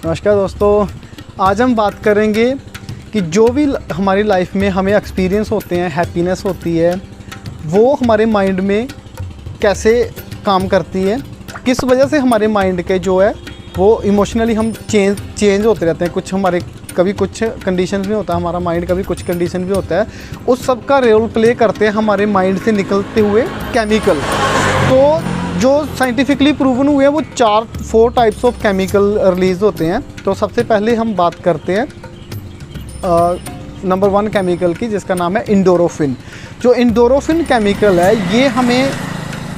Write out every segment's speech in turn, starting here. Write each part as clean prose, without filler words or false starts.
नमस्कार दोस्तों, आज हम बात करेंगे कि जो भी हमारी लाइफ में हमें एक्सपीरियंस होते हैं, हैप्पीनेस होती है, वो हमारे माइंड में कैसे काम करती है, किस वजह से हमारे माइंड के जो है वो इमोशनली हम चेंज होते रहते हैं। कुछ हमारे कभी कुछ कंडीशंस में होता है हमारा माइंड, कभी कुछ कंडीशन में होता है। उस सब का रोल प्ले करते हैं हमारे माइंड से निकलते हुए केमिकल। तो जो साइंटिफिकली प्रूवन हुए हैं वो 4 टाइप्स ऑफ केमिकल रिलीज़ होते हैं। तो सबसे पहले हम बात करते हैं नंबर 1 केमिकल की, जिसका नाम है इंडोरोफिन। जो इंडोरोफिन केमिकल है ये हमें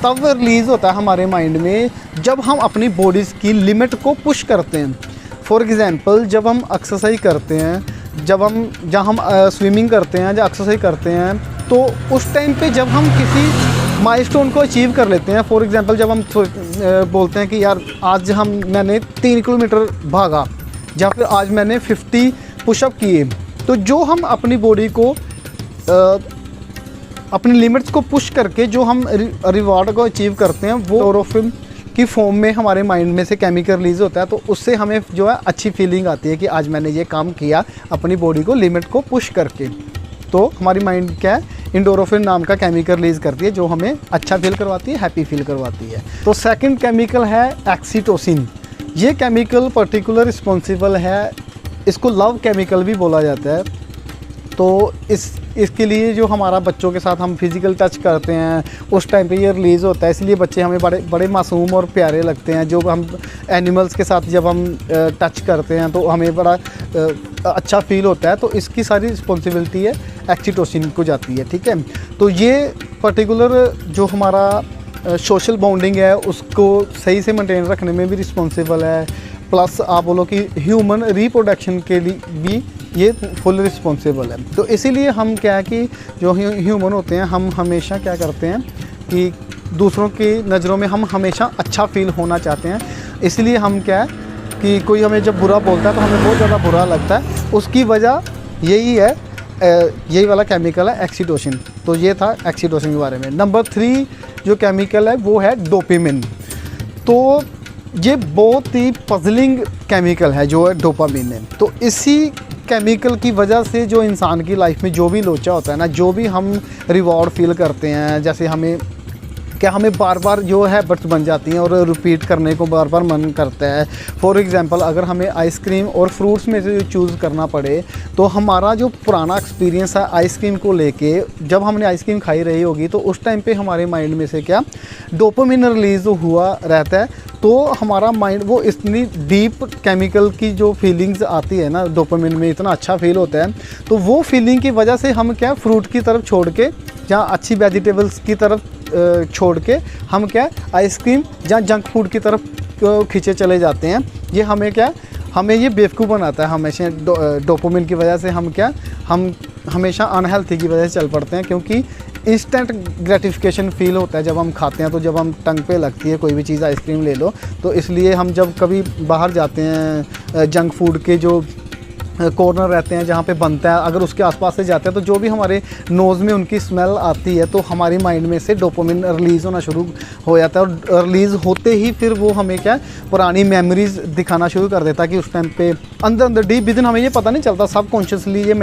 तब रिलीज़ होता है हमारे माइंड में जब हम अपनी बॉडीज़ की लिमिट को पुश करते हैं। फॉर एग्ज़ाम्पल, जब हम एक्सरसाइज करते हैं, जब हम स्विमिंग करते हैं, जब एक्सरसाइज करते हैं, तो उस टाइम पे जब हम किसी माइलस्टोन को अचीव कर लेते हैं। फॉर एग्ज़ाम्पल, जब हम बोलते हैं कि यार आज मैंने 3 किलोमीटर भागा, या फिर आज मैंने 50 पुशअप किए, तो जो हम अपनी बॉडी को अपनी लिमिट्स को पुश करके जो हम रिवॉर्ड को अचीव करते हैं, वो इंडोरोफिन की फॉर्म में हमारे माइंड में से केमिकल रिलीज़ होता है। तो उससे हमें जो है अच्छी फीलिंग आती है कि आज मैंने ये काम किया अपनी बॉडी को लिमिट को पुश करके। तो हमारी माइंड क्या है, इंडोरोफिन नाम का केमिकल रिलीज़ करती है जो हमें अच्छा फील करवाती है, हैप्पी फील करवाती है। तो सेकंड केमिकल है ऑक्सीटोसिन। ये केमिकल पर्टिकुलर रिस्पॉन्सिबल है, इसको लव केमिकल भी बोला जाता है। तो इसके लिए जो हमारा बच्चों के साथ हम फिज़िकल टच करते हैं उस टाइम पे ये रिलीज़ होता है, इसलिए बच्चे हमें बड़े मासूम और प्यारे लगते हैं। जो हम एनिमल्स के साथ जब हम टच करते हैं तो हमें बड़ा अच्छा फील होता है। तो इसकी सारी रिस्पॉन्सिबिलिटी है ऑक्सीटोसिन को जाती है, ठीक है। तो ये पर्टिकुलर जो हमारा सोशल बॉन्डिंग है उसको सही से मेंटेन रखने में भी रिस्पॉन्सिबल है। प्लस आप बोलो कि ह्यूमन रिप्रोडक्शन के लिए भी ये फुल रिस्पॉन्सिबल है। तो इसीलिए हम क्या है कि जो ह्यूमन होते हैं, हम हमेशा क्या करते हैं कि दूसरों की नज़रों में हम हमेशा अच्छा फील होना चाहते हैं। इसलिए हम क्या है कि कोई हमें जब बुरा बोलता है तो हमें बहुत ज़्यादा बुरा लगता है। उसकी वजह यही है, यही वाला केमिकल है ऑक्सीटोसिन। तो ये था ऑक्सीटोसिन के बारे में। नंबर 3 जो केमिकल है वो है डोपामिन। तो ये बहुत ही पजलिंग केमिकल है जो है डोपामिन है। तो इसी केमिकल की वजह से जो इंसान की लाइफ में जो भी लोचा होता है ना, जो भी हम रिवॉर्ड फील करते हैं, जैसे हमें बार बार जो हैबिट्स बन जाती हैं और रिपीट करने को बार बार मन करता है। फॉर एग्ज़ाम्पल, अगर हमें आइसक्रीम और फ्रूट्स में से चूज़ करना पड़े तो हमारा जो पुराना एक्सपीरियंस है आइसक्रीम को लेके, जब हमने आइसक्रीम खाई रही होगी तो उस टाइम पे हमारे माइंड में से क्या डोपामिन रिलीज़ हुआ रहता है। तो हमारा माइंड वो इतनी डीप केमिकल की जो फीलिंग्स आती है ना, डोपामिन में इतना अच्छा फील होता है। तो वो फीलिंग की वजह से हम क्या फ्रूट की तरफ छोड़ के, जहाँ अच्छी वेजिटेबल्स की तरफ छोड़ के हम क्या आइसक्रीम जहाँ जंक फूड की तरफ खींचे चले जाते हैं। ये हमें ये बेवकूफ़ बनाता है। हमेशा डोपामिन की वजह से हम हमेशा अनहेल्थी की वजह से चल पड़ते हैं, क्योंकि इंस्टेंट ग्रेटिफिकेशन फील होता है जब हम खाते हैं। तो जब हम टंग पे लगती है कोई भी चीज़, आइसक्रीम ले लो, तो इसलिए हम जब कभी बाहर जाते हैं जंक फूड के जो कॉर्नर रहते हैं जहाँ पे बनता है, अगर उसके आसपास से जाते हैं तो जो भी हमारे नोज़ में उनकी स्मेल आती है तो हमारी माइंड में से डोपामिन रिलीज़ होना शुरू हो जाता है। और रिलीज़ होते ही फिर वो हमें पुरानी मेमोरीज़ दिखाना शुरू कर देता है कि उस टाइम पे अंदर डीप विदिन हमें ये पता नहीं चलता, सब कॉन्शियसली ये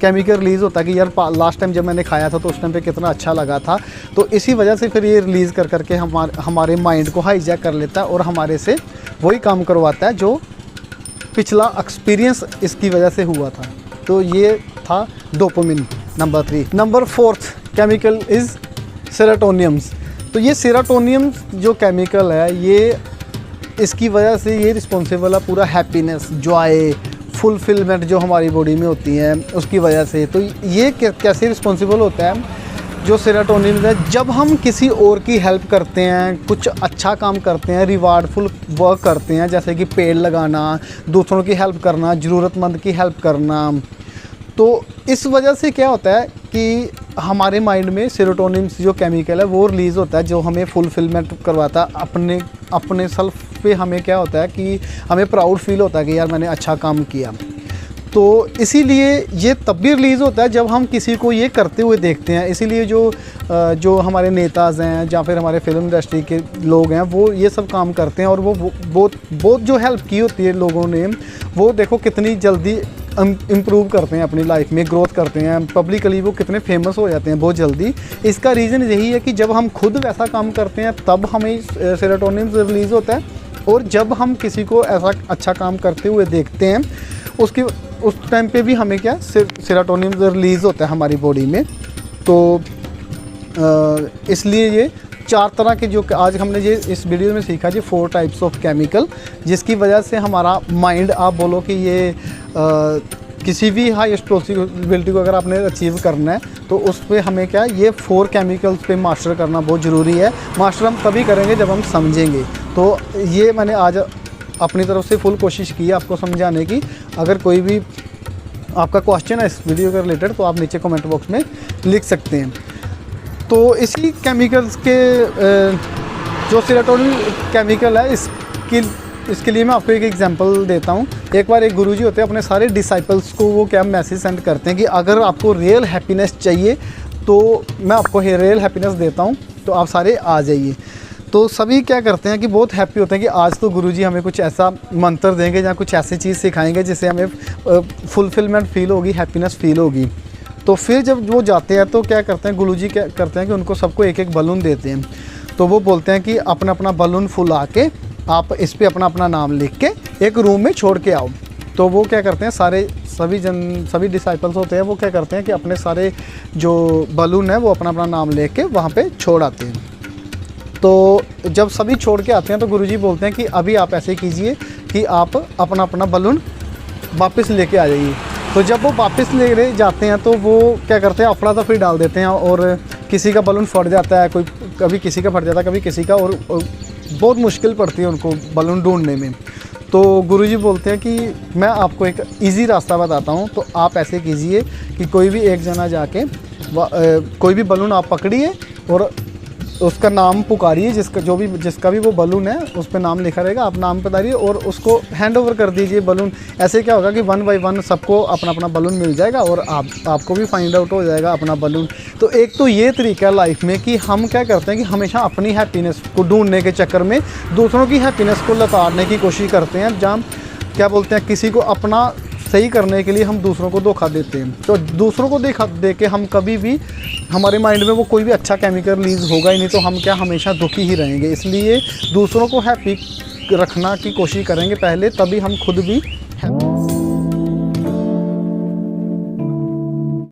केमिकल रिलीज़ होता है कि यार लास्ट टाइम जब मैंने खाया था तो उस टाइम पर कितना अच्छा लगा था। तो इसी वजह से फिर ये रिलीज़ करके हमारे माइंड को हाईजैक कर लेता है और हमारे से वही काम करवाता है जो पिछला एक्सपीरियंस इसकी वजह से हुआ था। तो ये था dopamine number 3। Number 4 chemical is serotonins. तो ये सेरोटोनियम जो केमिकल है, ये इसकी वजह से ये रिस्पॉन्सिबल है पूरा हैप्पीनेस, जॉय, फुलफिलमेंट जो हमारी बॉडी में होती है उसकी वजह से। तो ये कैसे रिस्पॉन्सिबल होता है जो सेरोटोनिन है, जब हम किसी और की हेल्प करते हैं, कुछ अच्छा काम करते हैं, रिवार्डफुल वर्क करते हैं, जैसे कि पेड़ लगाना, दूसरों की हेल्प करना, ज़रूरतमंद की हेल्प करना। तो इस वजह से क्या होता है कि हमारे माइंड में सेरोटोनिन जो केमिकल है वो रिलीज़ होता है जो हमें फुलफिलमेंट करवाता है। अपने सेल्फ पे हमें क्या होता है कि हमें प्राउड फील होता है कि यार मैंने अच्छा काम किया। तो इसीलिए ये तब भी रिलीज़ होता है जब हम किसी को ये करते हुए देखते हैं। इसीलिए जो हमारे नेताज़ हैं या फिर हमारे फिल्म इंडस्ट्री के लोग हैं वो ये सब काम करते हैं, और वो बहुत जो हेल्प की होती है लोगों ने, वो देखो कितनी जल्दी इम्प्रूव करते हैं अपनी लाइफ में, ग्रोथ करते हैं पब्लिकली, वो कितने फेमस हो जाते हैं बहुत जल्दी। इसका रीज़न यही है कि जब हम खुद वैसा काम करते हैं तब हमें सेरोटोनिन रिलीज़ होता है, और जब हम किसी को ऐसा अच्छा काम करते हुए देखते हैं उस टाइम पे भी हमें क्या सेरोटोनिन रिलीज़ होता है हमारी बॉडी में। तो इसलिए ये 4 तरह के जो आज हमने ये इस वीडियो में सीखा जी 4 टाइप्स ऑफ केमिकल, जिसकी वजह से हमारा माइंड, आप बोलो कि ये किसी भी हाई एक्सप्लोसिबिलिटी को अगर आपने अचीव करना है तो उस पर हमें क्या ये 4 केमिकल्स पे मास्टर करना बहुत ज़रूरी है। मास्टर हम तभी करेंगे जब हम समझेंगे। तो ये मैंने आज अपनी तरफ से फुल कोशिश की है आपको समझाने की। अगर कोई भी आपका क्वेश्चन है इस वीडियो के रिलेटेड तो आप नीचे कमेंट बॉक्स में लिख सकते हैं। तो इसी केमिकल्स के जो सेरोटोनिन केमिकल है इसके लिए मैं आपको एक एग्जांपल देता हूँ। एक बार एक गुरुजी होते हैं, अपने सारे डिसाइपल्स को वो क्या मैसेज सेंड करते हैं कि अगर आपको रियल हैप्पीनेस चाहिए तो मैं आपको रियल हैप्पीनेस देता हूँ, तो आप सारे आ जाइए। तो सभी क्या करते हैं कि बहुत हैप्पी होते हैं कि आज तो गुरुजी हमें कुछ ऐसा मंत्र देंगे या कुछ ऐसी चीज़ सिखाएंगे जिससे हमें फुलफिलमेंट फील होगी, हैप्पीनेस फील होगी। तो फिर जब वो जाते हैं तो क्या करते हैं गुरुजी, क्या करते हैं कि उनको सबको एक एक बलून देते हैं। तो वो बोलते हैं कि अपना अपना बलून फुला के आप इस पर अपना अपना नाम लिख के एक रूम में छोड़ के आओ। तो वो क्या करते हैं सभी डिसाइपल्स होते हैं, वो क्या करते हैं कि अपने सारे जो बलून है वो अपना अपना नाम लेके के वहाँ पे छोड़ आते हैं। तो जब सभी छोड़ के आते हैं तो गुरुजी बोलते हैं कि अभी आप ऐसे कीजिए कि आप अपना अपना बलून वापस लेके आ जाइए। तो जब वो वापस ले जाते हैं तो वो क्या करते हैं अफरा तफरी डाल देते हैं, और किसी का बलून फट जाता है, कभी किसी का फट जाता है, कभी किसी का, और बहुत मुश्किल पड़ती है उनको बलून ढूंढने में। तो गुरुजी बोलते हैं कि मैं आपको एक इजी रास्ता बताता हूँ, तो आप ऐसे कीजिए कि कोई भी एक जना जाके कोई भी बलून आप पकड़िए और उसका नाम पुकारिए, जिसका भी वो बलून है उस पर नाम लिखा रहेगा, आप नाम बताइए और उसको हैंड ओवर कर दीजिए बलून। ऐसे क्या होगा कि 1 बाय 1 सबको अपना अपना बलून मिल जाएगा और आपको भी फाइंड आउट हो जाएगा अपना बलून। तो एक तो ये तरीका है लाइफ में कि हम क्या करते हैं कि हमेशा अपनी हैप्पीनेस को ढूंढने के चक्कर में दूसरों की हैप्पीनेस को लताड़ने की कोशिश करते हैं, जहाँ क्या बोलते हैं किसी को अपना सही करने के लिए हम दूसरों को धोखा देते हैं। तो दूसरों को दे के हम कभी भी, हमारे माइंड में वो कोई भी अच्छा केमिकल रिलीज़ होगा ही नहीं, तो हम क्या हमेशा दुखी ही रहेंगे। इसलिए दूसरों को हैप्पी रखना की कोशिश करेंगे पहले, तभी हम खुद भी